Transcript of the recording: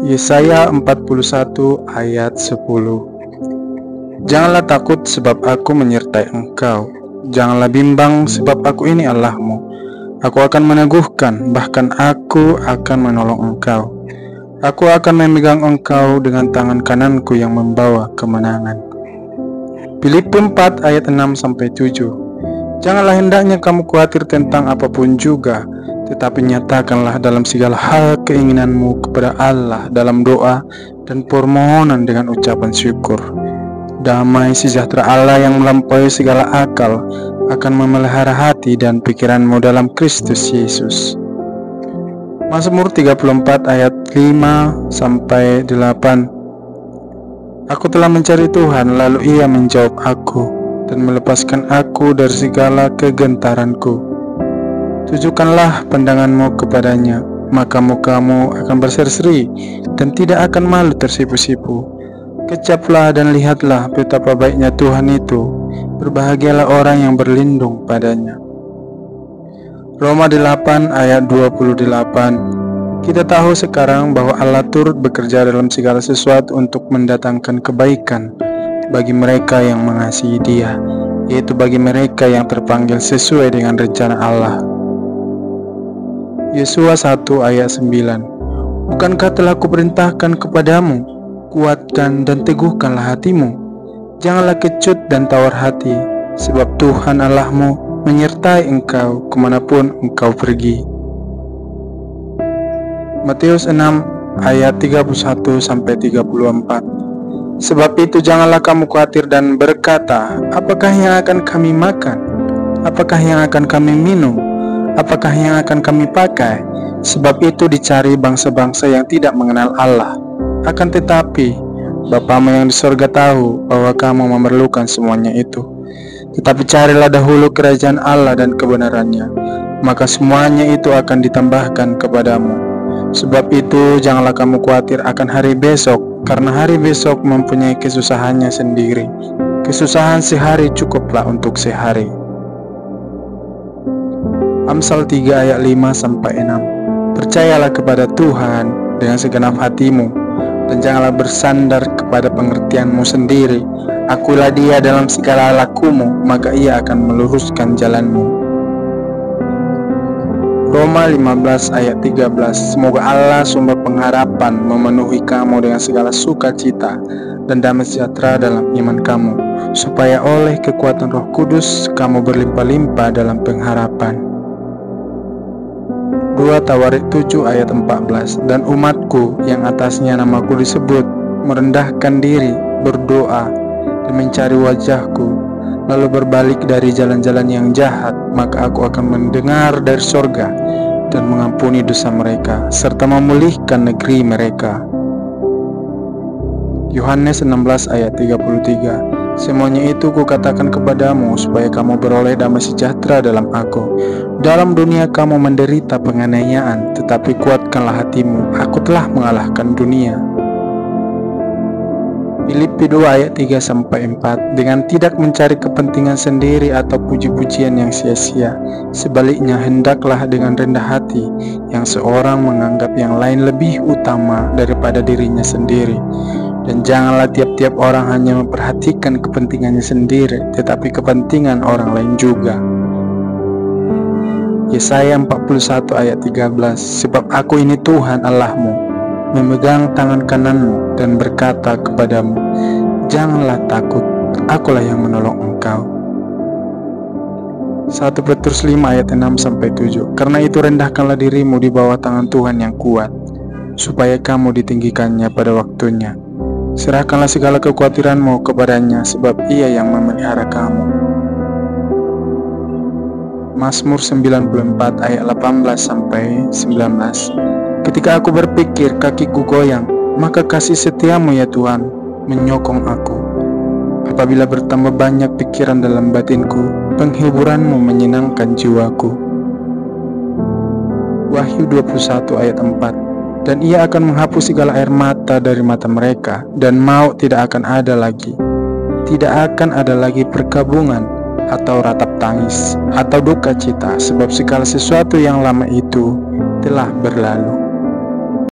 Yesaya 41 ayat 10. Janganlah takut sebab aku menyertai engkau. Janganlah bimbang sebab aku ini Allahmu. Aku akan meneguhkan, bahkan aku akan menolong engkau. Aku akan memegang engkau dengan tangan kananku yang membawa kemenangan. Filipi 4 ayat 6-7. Janganlah hendaknya kamu khawatir tentang apapun juga, tetapi nyatakanlah dalam segala hal keinginanmu kepada Allah dalam doa dan permohonan dengan ucapan syukur. Damai sejahtera Allah yang melampaui segala akal akan memelihara hati dan pikiranmu dalam Kristus Yesus. Mazmur 34 ayat 5-8. Aku telah mencari Tuhan, lalu Ia menjawab aku dan melepaskan aku dari segala kegentaranku. Tujukanlah pandanganmu kepadanya, maka mukamu akan berseri-seri dan tidak akan malu tersipu-sipu. Kecaplah dan lihatlah betapa baiknya Tuhan itu. Berbahagialah orang yang berlindung padanya. Roma 8 ayat 28. Kita tahu sekarang bahwa Allah turut bekerja dalam segala sesuatu untuk mendatangkan kebaikan bagi mereka yang mengasihi Dia, yaitu bagi mereka yang terpanggil sesuai dengan rencana Allah. Yesaya 1 ayat 9. Bukankah telah kuperintahkan kepadamu, kuatkan dan teguhkanlah hatimu. Janganlah kecut dan tawar hati, sebab Tuhan Allahmu menyertai engkau kemanapun engkau pergi. Matius 6 ayat 31-34. Sebab itu janganlah kamu khawatir dan berkata, apakah yang akan kami makan? Apakah yang akan kami minum? Apakah yang akan kami pakai? Sebab itu dicari bangsa-bangsa yang tidak mengenal Allah. Akan tetapi Bapamu yang di surga tahu bahwa kamu memerlukan semuanya itu. Tetapi carilah dahulu kerajaan Allah dan kebenarannya, maka semuanya itu akan ditambahkan kepadamu. Sebab itu janganlah kamu khawatir akan hari besok, karena hari besok mempunyai kesusahannya sendiri. Kesusahan sehari cukuplah untuk sehari. Amsal 3 ayat 5-6. Percayalah kepada Tuhan dengan segenap hatimu, dan janganlah bersandar kepada pengertianmu sendiri. Akulah Dia dalam segala lakumu, maka Ia akan meluruskan jalanmu. Roma 15 ayat 13. Semoga Allah sumber pengharapan memenuhi kamu dengan segala sukacita dan damai sejahtera dalam iman kamu, supaya oleh kekuatan Roh Kudus kamu berlimpah-limpah dalam pengharapan. 2 Tawarik 7 ayat 14. Dan umatku yang atasnya namaku disebut merendahkan diri, berdoa dan mencari wajahku, lalu berbalik dari jalan-jalan yang jahat, maka aku akan mendengar dari sorga dan mengampuni dosa mereka, serta memulihkan negeri mereka. Yohanes 16 ayat 33. Semuanya itu kukatakan kepadamu supaya kamu beroleh damai sejahtera dalam aku. Dalam dunia kamu menderita penganiayaan, tetapi kuatkanlah hatimu, aku telah mengalahkan dunia. Filipi 2 ayat 3-4. Dengan tidak mencari kepentingan sendiri atau puji-pujian yang sia-sia, sebaliknya hendaklah dengan rendah hati yang seorang menganggap yang lain lebih utama daripada dirinya sendiri. Dan janganlah tiap-tiap orang hanya memperhatikan kepentingannya sendiri, tetapi kepentingan orang lain juga. Yesaya 41 ayat 13. Sebab aku ini Tuhan Allahmu, memegang tangan kananmu dan berkata kepadamu, janganlah takut, akulah yang menolong engkau. 1 Petrus 5 ayat 6-7. Karena itu rendahkanlah dirimu di bawah tangan Tuhan yang kuat, supaya kamu ditinggikannya pada waktunya. Serahkanlah segala kekhawatiranmu kepadanya, sebab Ia yang memelihara kamu. Mazmur 94 ayat 18-19. Ketika aku berpikir kakiku goyang, maka kasih setiamu ya Tuhan menyokong aku. Apabila bertambah banyak pikiran dalam batinku, penghiburanmu menyenangkan jiwaku. Wahyu 21 ayat 4. Dan Ia akan menghapus segala air mata dari mata mereka, dan maut tidak akan ada lagi. Tidak akan ada lagi perkabungan, atau ratap tangis, atau duka cita, sebab segala sesuatu yang lama itu telah berlalu.